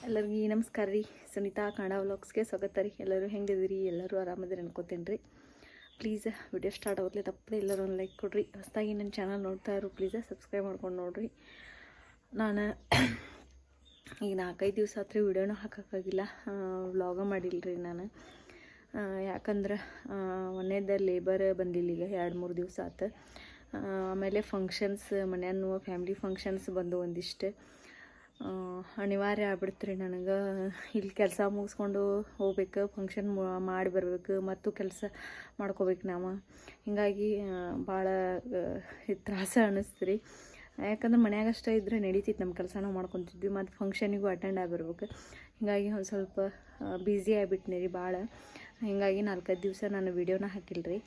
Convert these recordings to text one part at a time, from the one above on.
ಎಲ್ಲರಿಗೂ ನಮಸ್ಕಾರ ರೀ. ಸುನೀತಾ ಕನ್ನಡ ವ್ಲಾಗ್ಸ್ಗೆ ಸ್ವಾಗತ ರೀ. ಎಲ್ಲರೂ ಹೆಂಗಿದಿರಿ? ಎಲ್ಲರೂ ಆರಾಮದಿರಿ ಅನ್ಕೋತೀನಿ ರೀ. ಪ್ಲೀಸ್ ವಿಡಿಯೋ ಸ್ಟಾರ್ಟ್ ಆಗೋದ್ಲಿ ತಪ್ಪದೆ ಎಲ್ಲರೂ ಒಂದು ಲೈಕ್ ಕೊಡ್ರಿ. ಹೊಸದಾಗಿ ನನ್ನ ಚಾನಲ್ ನೋಡ್ತಾ ಇರೋ ಪ್ಲೀಸ್ ಸಬ್ಸ್ಕ್ರೈಬ್ ಮಾಡ್ಕೊಂಡು ನೋಡಿರಿ. ನಾನು ಈಗ 4-5 ದಿವಸ ಆತ್ರಿ ವಿಡಿಯೋನೂ ಹಾಕೋಕ್ಕಾಗಿಲ್ಲ, ವ್ಲಾಗ ಮಾಡಿಲ್ಲ ರೀ ನಾನು. ಯಾಕಂದ್ರೆ ಒಂದೇದ ಲೇಬರ್ ಬಂದಿಲ್ಲ, ಈಗ 2-3 ದಿವಸ ಆತು. ಆಮೇಲೆ ಫಂಕ್ಷನ್ಸ್ ಮನೆಯನ್ನು ಫ್ಯಾಮ್ಲಿ ಫಂಕ್ಷನ್ಸ್ ಬಂದು ಒಂದಿಷ್ಟು ಅನಿವಾರ್ಯ ಆಗ್ಬಿಡ್ತು ರೀ ನನಗೆ. ಇಲ್ಲಿ ಕೆಲಸ ಮುಗಿಸ್ಕೊಂಡು ಹೋಗ್ಬೇಕು, ಫಂಕ್ಷನ್ ಮಾಡಿ ಬರ್ಬೇಕು, ಮತ್ತು ಕೆಲಸ ಮಾಡ್ಕೋಬೇಕು ನಾವು. ಹೀಗಾಗಿ ಭಾಳ ತ್ರಾಸ ಅನ್ನಿಸ್ತು ರೀ. ಯಾಕಂದ್ರೆ ಮನ್ಯಾಗಷ್ಟೇ ಇದ್ದರೆ ನಡೀತಿತ್ತು, ನಮ್ಮ ಕೆಲಸ ನಾವು ಮಾಡ್ಕೊತಿದ್ವಿ, ಮತ್ತು ಫಂಕ್ಷನಿಗೂ ಅಟೆಂಡ್ ಆಗಿರ್ಬೇಕು. ಹೀಗಾಗಿ ಒಂದು ಸ್ವಲ್ಪ ಬ್ಯುಸಿ ಆಗಿಬಿಟ್ನಿ ರೀ ಭಾಳ. ಹೀಗಾಗಿ 4-5 ದಿವಸ ನಾನು ವೀಡಿಯೋನ ಹಾಕಿಲ್ಲ ರೀ.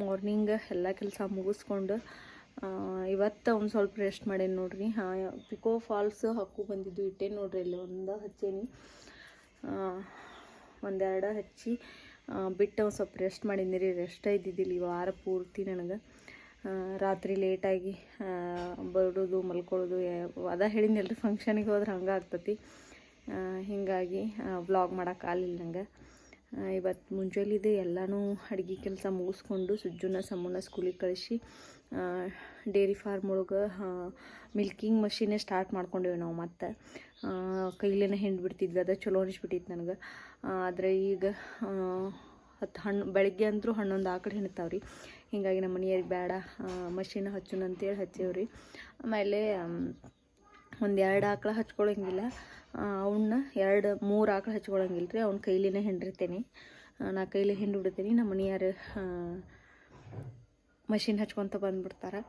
ಮಾರ್ನಿಂಗ್ ಎಲ್ಲ ಕೆಲಸ ಮುಗಿಸ್ಕೊಂಡು ಇವತ್ತು ಒಂದು ಸ್ವಲ್ಪ ರೆಸ್ಟ್ ಮಾಡೇನಿ ನೋಡ್ರಿ. ಪಿಕೋ ಫಾಲ್ಸ್ ಹಾಕು ಬಂದಿದ್ದು ಇಟ್ಟೇನು ನೋಡ್ರಿ. ಇಲ್ಲಿ ಒಂದು ಹಚ್ಚೇನಿ, ಒಂದೆರಡು ಹಚ್ಚಿ ಬಿಟ್ಟು ಒಂದು ಸ್ವಲ್ಪ ರೆಸ್ಟ್ ಮಾಡೀನಿ ರೀ. ರೆಸ್ಟ್ ಇದ್ದಿದ್ದಿಲ್ಲ ಈ ವಾರ ಪೂರ್ತಿ ನನಗೆ. ರಾತ್ರಿ ಲೇಟಾಗಿ ಬರೋದು ಮಲ್ಕೊಳ್ಳೋದು, ಅದ ಹೇಳಿದ್ನಲ್ರಿ, ಫಂಕ್ಷನಿಗೆ ಹೋದ್ರೆ ಹಂಗೆ ಆಗ್ತತಿ. ಹೀಗಾಗಿ ವ್ಲಾಗ್ ಮಾಡೋಕ್ಕಾಗಲಿಲ್ಲ ನಂಗೆ. ಇವತ್ತು ಮುಂಜಾಲಿದು ಎಲ್ಲನೂ ಅಡುಗೆ ಕೆಲಸ ಮುಗಿಸ್ಕೊಂಡು ಸುಜ್ಜುನ ಸಮ್ಮನ ಸ್ಕೂಲಿಗೆ ಕಳಿಸಿ ಡೇರಿ ಫಾರ್ಮ್ ಒಳಗೆ ಮಿಲ್ಕಿಂಗ್ ಮಷೀನೇ ಸ್ಟಾರ್ಟ್ ಮಾಡ್ಕೊಂಡೇವೆ ನಾವು. ಮತ್ತು ಕೈಲೇನೆ ಹಿಂಡಿ ಬಿಡ್ತಿದ್ವಿ, ಅದು ಚಲೋ ಅನಿಸ್ಬಿಟ್ಟಿತ್ತು ನನಗೆ. ಆದರೆ ಈಗ 10 ಬೆಳಗ್ಗೆ ಅಂತೂ 11 ಆಕಳು ಹಿಂಡ್ತಾವ್ರಿ. ಹೀಗಾಗಿ ನಮ್ಮ ಮನೆಯವ್ರಿಗೆ ಬೇಡ, ಮಷೀನ್ ಹಚ್ಚುನ ಅಂತೇಳಿ ಹಚ್ಚೇವ್ರಿ. ಆಮೇಲೆ 1-2 ಆಕಳು ಹಚ್ಕೊಳಂಗಿಲ್ಲ, ಅವನ್ನ 2-3 ಆಕಳು ಹಚ್ಕೊಳಂಗಿಲ್ಲ ರೀ. ಅವ್ನ ಕೈಲಿನೇ ಹಿಂಡಿರ್ತೇನೆ, ನಾ ಕೈಲಿ ಹಿಂಡಿ ಬಿಡ್ತೀನಿ. ನಮ್ಮ ಮನೆಯವ್ರು ಮಷಿನ್ ಹಚ್ಕೊತ ಬಂದುಬಿಡ್ತಾರೆ,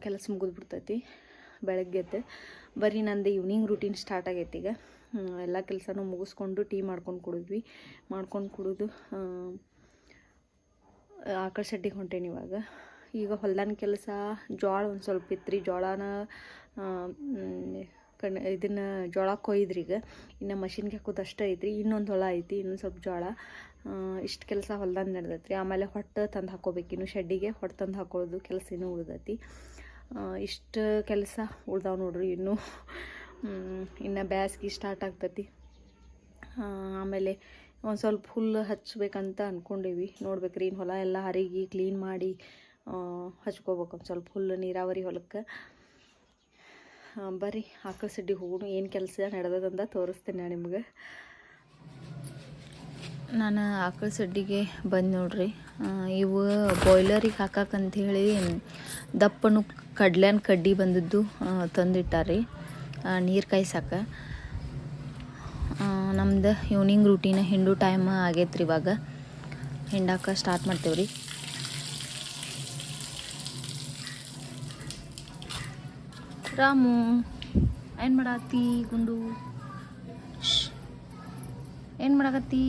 ಕೆಲಸ ಮುಗಿದ್ಬಿಡ್ತೈತಿ ಬೆಳಗ್ಗೆದ್ದು. ಬರೀ ನಂದು ಈವ್ನಿಂಗ್ ರೂಟೀನ್ ಸ್ಟಾರ್ಟ್ ಆಗೈತಿ ಈಗ. ಎಲ್ಲ ಕೆಲಸನೂ ಮುಗಿಸ್ಕೊಂಡು ಟೀ ಮಾಡ್ಕೊಂಡು ಕುಡಿದು ಆಕಳ ಶೆಡ್ಡಿಗೆ ಹೊಂಟೇನಿ ಇವಾಗ. ಈಗ ಹೊಲ್ದಾನ ಕೆಲಸ ಜೋಳ ಒಂದು ಸ್ವಲ್ಪ ಇತ್ತು ರೀ. ಜೋಳನ ಇದನ್ನು ಜೋಳ ಕೊಯ್ದ್ರಿ. ಈಗ ಇನ್ನು ಮಷಿನ್ಗೆ ಹಾಕೋದು ಅಷ್ಟೇ ಐತ್ರಿ. ಇನ್ನೊಂದು ಹೊಲ ಐತಿ, ಇನ್ನೊಂದು ಸ್ವಲ್ಪ ಜೋಳ. ಇಷ್ಟು ಕೆಲಸ ಹೊಲ್ದಾನ ನಡೆದೈತಿ. ಆಮೇಲೆ ಹೊಟ್ಟೆ ತಂದು ಹಾಕೋಬೇಕು, ಇನ್ನು ಶೆಡ್ಡಿಗೆ ಹೊಟ್ಟೆ ತಂದು ಹಾಕೊಳ್ಳೋದು ಕೆಲಸ ಇನ್ನೂ ಉಳ್ದೈತಿ. ಇಷ್ಟು ಕೆಲಸ ಉಳ್ದಾವ ನೋಡ್ರಿ. ಇನ್ನು ಬ್ಯಾಸ್ಗೆ ಸ್ಟಾರ್ಟ್ ಆಗ್ತೈತಿ. ಆಮೇಲೆ ಒಂದು ಸ್ವಲ್ಪ ಹುಲ್ಲು ಹಚ್ಬೇಕಂತ ಅಂದ್ಕೊಂಡೇವಿ, ನೋಡ್ಬೇಕ್ರಿ. ಇನ್ನು ಹೊಲ ಎಲ್ಲ ಹರಿಗಿ ಕ್ಲೀನ್ ಮಾಡಿ ಹಚ್ಕೋಬೇಕು ಒಂದು ಸ್ವಲ್ಪ ಹುಲ್ಲು, ನೀರಾವರಿ ಹೊಲಕ್ಕೆ. ಬರ್ರಿ ಆಕಳ ಶೆಡ್ಡಿಗೆ ಹೋಗೋಣ, ಏನು ಕೆಲಸ ನಡೆದದಂತ ತೋರಿಸ್ತೇನೆ ನಿಮ್ಗೆ. ನಾನು ಆಕಳ ಶೆಡ್ಡಿಗೆ ಬಂದು ನೋಡ್ರಿ. ಇವು ಬಾಯ್ಲರಿಗೆ ಹಾಕಕ್ಕಂಥೇಳಿ ದಪ್ಪನು ಕಡ್ಲೆನ ಕಡ್ಡಿ ಬಂದದ್ದು ತಂದಿಟ್ಟಾರಿ ನೀರು ಕಾಯ್ಸಕ್ಕೆ. ನಮ್ದು ಈವ್ನಿಂಗ್ ರೂಟೀನ್ ಹಿಂಡು ಟೈಮ್ ಆಗೈತ್ರಿ. ಇವಾಗ ಹಿಂಡಾಕ ಸ್ಟಾರ್ಟ್ ಮಾಡ್ತೇವ್ರಿ. ರಾಮು ಏನು ಮಾಡತ್ತಿ? ಗುಂಡು ಏನು ಮಾಡಕತ್ತಿ?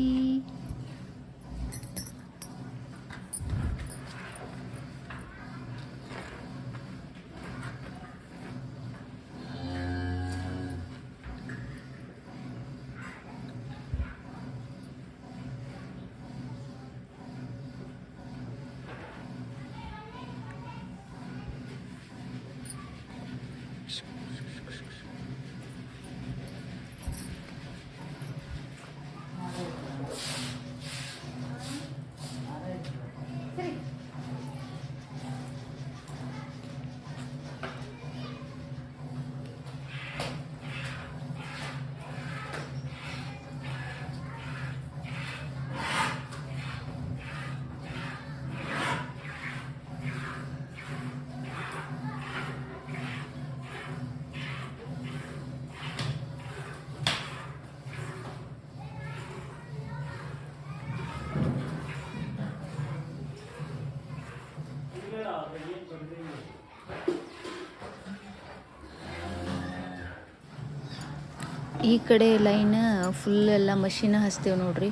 ಈ ಕಡೆ ಲೈನ್ ಫುಲ್ ಎಲ್ಲ ಮಷಿನ್ ಹಚ್ತೇವೆ ನೋಡ್ರಿ.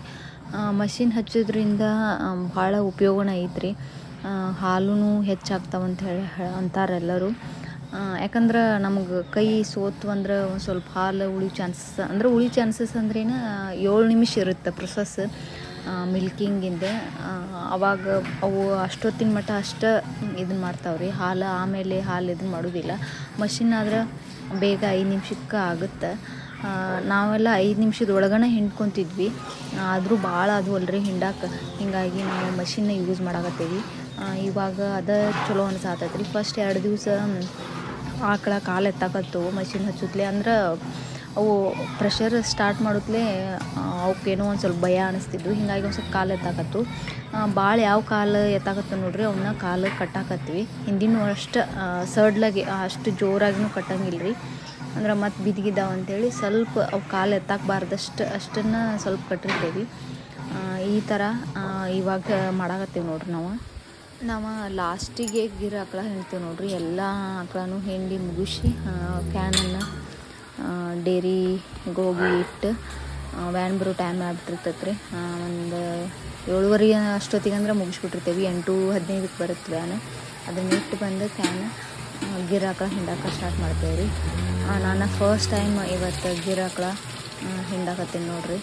ಮಷಿನ್ ಹಚ್ಚೋದ್ರಿಂದ ಭಾಳ ಉಪಯೋಗನ ಐತ್ರಿ. ಹಾಲೂ ಹೆಚ್ಚಾಗ್ತಾವಂತ ಹೇಳಿ ಅಂತಾರೆ ಎಲ್ಲರೂ. ಯಾಕಂದ್ರೆ ನಮ್ಗೆ ಕೈ ಸೋತು ಅಂದ್ರೆ ಒಂದು ಸ್ವಲ್ಪ ಹಾಲು ಉಳಿಯೋ ಚಾನ್ಸಸ್ ಅಂದ್ರೇನು 7 ನಿಮಿಷ ಇರುತ್ತೆ ಪ್ರೊಸೆಸ್ ಮಿಲ್ಕಿಂಗಿಂದ. ಅವಾಗ ಅವು ಅಷ್ಟೊತ್ತಿನ ಮಟ್ಟ ಇದನ್ನು ಮಾಡ್ತಾವ್ರಿ ಹಾಲು. ಆಮೇಲೆ ಹಾಲು ಇದನ್ನು ಮಾಡೋದಿಲ್ಲ. ಮಷಿನ್ ಆದ್ರೆ ಬೇಗ 5 ನಿಮಿಷಕ್ಕೆ ಆಗುತ್ತೆ. ನಾವೆಲ್ಲ 5 ನಿಮಿಷದ ಒಳಗನೆ ಹಿಂಡ್ಕೊತಿದ್ವಿ, ಆದರೂ ಭಾಳ ಅದು ಅಲ್ರಿ ಹಿಂಡಾಕ. ಹೀಗಾಗಿ ನಾವು ಮಷಿನ್ನ ಯೂಸ್ ಮಾಡಾಕತ್ತೀವಿ. ಇವಾಗ ಅದ ಚಲೋ ಅನ್ಸಾತೈತ್ರಿ. ಫಸ್ಟ್ 2 ದಿವಸ ಆಕಳ ಕಾಲು ಎತ್ತಾಕತ್ತು ಮಷಿನ್ ಹಚ್ಚುತ್ತಲೇ. ಅಂದ್ರೆ ಅವು ಪ್ರೆಷರ್ ಸ್ಟಾರ್ಟ್ ಮಾಡುತ್ತಲೇ ಅವಕ್ಕೇನೋ ಒಂದು ಸ್ವಲ್ಪ ಭಯ ಅನಿಸ್ತಿದ್ವು. ಹೀಗಾಗಿ ಒಂದು ಸ್ವಲ್ಪ ಕಾಲು ಎತ್ತಾಕತ್ತು. ಭಾಳ ಯಾವ ಕಾಲು ಎತ್ತಾಕತ್ತು ನೋಡ್ರಿ ಅವನ್ನ ಕಾಲು ಕಟ್ಟಾಕತ್ವಿ. ಹಿಂದಿನೂ ಅಷ್ಟು ಸಡ್ಲಾಗಿ ಅಷ್ಟು ಜೋರಾಗಿನೂ ಕಟ್ಟಂಗಿಲ್ಲ ರೀ. ಅಂದ್ರೆ ಮತ್ತೆ ಬಿದ್ದಿಗಿದ್ದಾವೆ ಅಂಥೇಳಿ ಸ್ವಲ್ಪ ಅವು ಕಾಲು ಎತ್ತಾಕಬಾರ್ದಷ್ಟು ಅಷ್ಟನ್ನು ಸ್ವಲ್ಪ ಕಟ್ಟಿರ್ತೇವೆ. ಈ ಥರ ಇವಾಗ ಮಾಡಾಕತ್ತೀವಿ ನೋಡ್ರಿ ನಾವು ಲಾಸ್ಟಿಗೆ ಗಿರ್ ಆಕಳ ಹಿಂಡ್ತೀವಿ ನೋಡ್ರಿ. ಎಲ್ಲ ಆಕಳನೂ ಹಿಂಡಿ ಮುಗಿಸಿ ಕ್ಯಾನನ್ನು ಡೇರಿಗೆ ಹೋಗಿ ಇಟ್ಟು ವ್ಯಾನ್ ಬರೋ ಟೈಮ್ ಆಗ್ಬಿಟ್ಟಿರ್ತೈತೆ ರೀ. ಒಂದು 7:30 ಅಷ್ಟೊತ್ತಿಗೆ ಅಂದ್ರೆ ಮುಗಿಸ್ಬಿಟ್ಟಿರ್ತೇವೆ. 8:15ಕ್ಕೆ ಬರುತ್ತೆ ವ್ಯಾನ್. ಅದನ್ನ ಇಟ್ಟು ಬಂದು ಕ್ಯಾನ್ ಗಿರ್ ಆಕಳ ಹಿಂಡಾಕ ಸ್ಟಾರ್ಟ್ ಮಾಡ್ತೇವೆ ರೀ. ನಾನು ಫಸ್ಟ್ ಟೈಮ್ ಇವತ್ತು ಗಿರ್ ಆಕಳ ಹಿಂಡಾಕತ್ತೀನಿ ನೋಡ್ರಿ.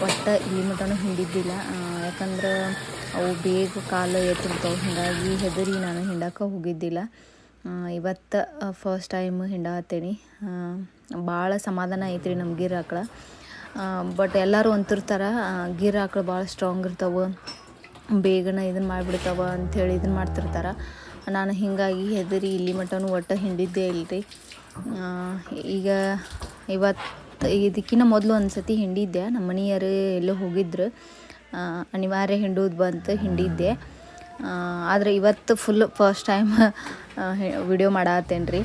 ಒಟ್ಟು ಇಲ್ಲಿ ಮಟನೂ ಹಿಂಡಿದ್ದಿಲ್ಲ, ಯಾಕಂದ್ರೆ ಅವು ಬೇಗ ಕಾಲು ಎತ್ತಿರ್ತಾವೆ. ಹೀಗಾಗಿ ಹೆದರಿ ನಾನು ಹಿಂಡಾಕ ಹೋಗಿದ್ದಿಲ್ಲ. ಇವತ್ತು ಫಸ್ಟ್ ಟೈಮ್ ಹಿಂಡಾಕತ್ತೀನಿ. ಭಾಳ ಸಮಾಧಾನ ಐತ್ರಿ ನಮ್ಮ ಗಿರ್ ಆಕಳ. ಬಟ್ ಎಲ್ಲರೂ ಅಂತಿರ್ತಾರೆ ಗಿರ್ ಆಕಳು ಭಾಳ ಸ್ಟ್ರಾಂಗ್ ಇರ್ತಾವೆ, ಬೇಗನೆ ಇದನ್ನು ಮಾಡಿಬಿಡ್ತಾವೆ ಅಂಥೇಳಿ ಇದನ್ನು ಮಾಡ್ತಿರ್ತಾರೆ. ನಾನು ಹೀಗಾಗಿ ಹೆದರಿ ಇಲ್ಲಿ ಮಟನೂ ಒಟ್ಟು ಹಿಂಡಿದ್ದೇ ಇಲ್ಲರಿ. ಈಗ ಇವತ್ತು ಇದಕ್ಕಿಂತ ಮೊದಲು ಒಂದು ಸತಿ ಹಿಂಡಿದ್ದೆ. ನಮ್ಮ ಮನೆಯವರು ಎಲ್ಲೋ ಹೋಗಿದ್ರು, ಅನಿವಾರ್ಯ ಹಿಂಡೋದು ಬಂತು, ಹಿಂಡಿದ್ದೆ. ಆದರೆ ಇವತ್ತು ಫುಲ್ ಫಸ್ಟ್ ಟೈಮ್ ವಿಡಿಯೋ ಮಾಡತ್ತೇನೆ ರೀ.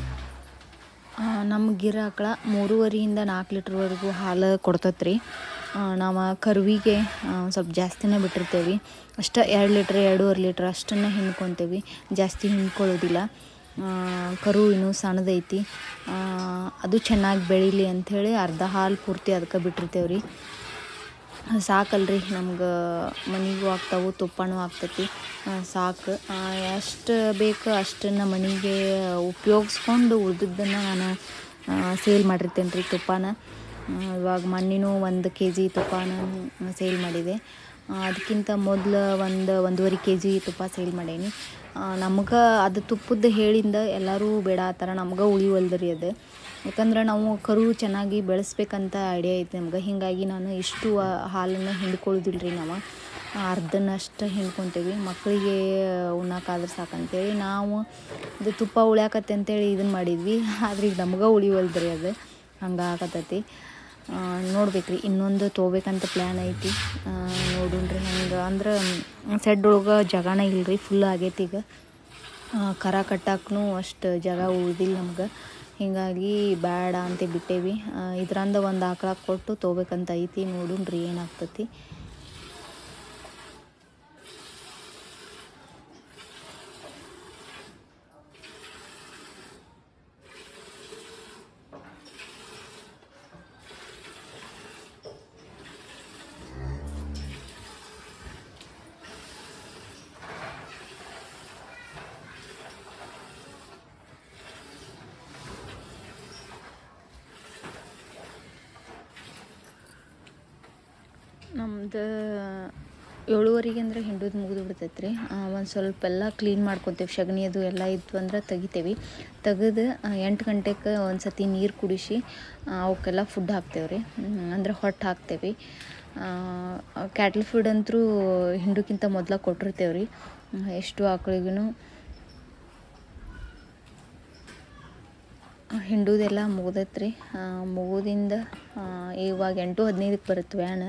ನಮ್ಮ ಗಿರ್ ಆಕಳ 3.5ರಿಂದ 4 ಲೀಟ್ರ್ವರೆಗೂ ಹಾಲು ಕೊಡ್ತೈತೆ ರೀ. ನಾವು ಕರುವಿಗೆ ಸ್ವಲ್ಪ ಜಾಸ್ತಿನೇ ಬಿಟ್ಟಿರ್ತೇವೆ. ಅಷ್ಟು 2 ಲೀಟ್ರ್ 2.5 ಲೀಟ್ರ್ ಅಷ್ಟನ್ನು ಹಿಂಡ್ಕೊತೇವೆ, ಜಾಸ್ತಿ ಹಿಂಡ್ಕೊಳ್ಳೋದಿಲ್ಲ. ಕರು ಇನ್ನೂ ಸಣ್ಣದೈತಿ, ಅದು ಚೆನ್ನಾಗಿ ಬೆಳೀಲಿ ಅಂಥೇಳಿ ಅರ್ಧ ಹಾಲು ಪೂರ್ತಿ ಅದಕ್ಕೆ ಬಿಟ್ಟಿರ್ತೇವೆ ರೀ. ಸಾಕಲ್ರಿ, ನಮ್ಗೆ ಮನೆಗೂ ಆಗ್ತಾವೆ, ತುಪ್ಪನೂ ಆಗ್ತೈತಿ, ಸಾಕು. ಎಷ್ಟು ಬೇಕು ಅಷ್ಟನ್ನು ಮನೆಗೆ ಉಪಯೋಗಿಸ್ಕೊಂಡು ಉಳಿದಿದ್ದನ್ನು ನಾನು ಸೇಲ್ ಮಾಡಿರ್ತೇನೆ ರೀ ತುಪ್ಪನ. ಇವಾಗ ಮೊನ್ನೆನೂ 1 kg ತುಪ್ಪನ ಸೇಲ್ ಮಾಡಿದೆ. ಅದಕ್ಕಿಂತ ಮೊದಲು 1.5 kg ತುಪ್ಪ ಸೇಲ್ ಮಾಡೀನಿ. ನಮ್ಗೆ ಅದು ತುಪ್ಪದ ಹೇಳಿಂದ ಎಲ್ಲರೂ ಬೇಡ ಆ ಥರ, ನಮ್ಗೆ ಉಳಿವಲ್ದು ರೀ ಅದು. ಯಾಕಂದ್ರೆ ನಾವು ಕರು ಚೆನ್ನಾಗಿ ಬೆಳೆಸ್ಬೇಕಂತ ಐಡಿಯಾ ಐತೆ ನಮ್ಗೆ. ಹೀಗಾಗಿ ನಾನು ಇಷ್ಟು ಹಾಲನ್ನು ಹಿಂಡ್ಕೊಳ್ಳೋದಿಲ್ಲ ರೀ. ನಾವು ಅರ್ಧನಷ್ಟು ಹಿಂಡ್ಕೊತೇವೆ, ಮಕ್ಕಳಿಗೆ ಉಣ್ಣಕ್ಕಾದ್ರೆ ಸಾಕಂತೇಳಿ. ನಾವು ಇದು ತುಪ್ಪ ಉಳಿಯಾಕತ್ತೆ ಅಂತೇಳಿ ಇದನ್ನು ಮಾಡಿದ್ವಿ, ಆದ್ರೆ ಈಗ ನಮ್ಗೆ ಉಳಿವಲ್ದು ರೀ ಅದು. ಹಂಗೆ ಆಗತ್ತೈತಿ. ನೋಡ್ಬೇಕ್ರಿ, ಇನ್ನೊಂದು ತೊಗೋಬೇಕಂತ ಪ್ಲ್ಯಾನ್ ಐತಿ. ನೋಡೋಣ್ರಿ ಹಂಗೆ. ಅಂದ್ರೆ ಸೆಡ್ ಒಳಗೆ ಜಾಗನೇ ಇಲ್ಲರಿ, ಫುಲ್ ಆಗೈತಿ ಈಗ. ಕರ ಕಟ್ಟಾಕೂ ಅಷ್ಟು ಜಾಗ ಉಳಿದಿಲ್ಲ ನಮ್ಗೆ. ಹೀಗಾಗಿ ಬೇಡ ಅಂತ ಬಿಟ್ಟೇವಿ. ಇದರಿಂದ ಒಂದು ಆಕಳ ಕೊಟ್ಟು ತೊಗೋಬೇಕಂತ ಐತಿ. ನೋಡೋಣ್ರಿ ಏನಾಗ್ತೈತಿ. ನಮ್ದು 7:30 ಅಂದ್ರೆ ಹಿಂಡೋದು ಮುಗಿದು ಬಿಡ್ತೈತೆ ರೀ. ಒಂದು ಸ್ವಲ್ಪ ಎಲ್ಲ ಕ್ಲೀನ್ ಮಾಡ್ಕೊತೇವೆ. ಸಗಣಿ ಅದು ಎಲ್ಲ ಇತ್ತು ಅಂದ್ರೆ ತೆಗಿತೇವೆ. ತೆಗೆದು 8 ಗಂಟೆಗೆ ಒಂದು ಸತಿ ನೀರು ಕುಡಿಸಿ ಅವಕ್ಕೆಲ್ಲ ಫುಡ್ ಹಾಕ್ತೇವೆ ರೀ. ಅಂದ್ರೆ ಹೊಟ್ಟು ಹಾಕ್ತೇವೆ. ಕ್ಯಾಟ್ಲ್ ಫುಡ್ ಅಂತೂ ಹಿಂಡೋಕ್ಕಿಂತ ಮೊದಲ ಕೊಟ್ಟಿರ್ತೇವೆ ರೀ. ಎಷ್ಟು ಆಕಳಿಗೂ ಹಿಂಡೋದೆಲ್ಲ ಮುಗ್ದೈತೆ ರೀ. ಮುಗೋದಿಂದ ಇವಾಗ 8:15ಕ್ಕೆ ಬರುತ್ತೆ ವ್ಯಾನ್.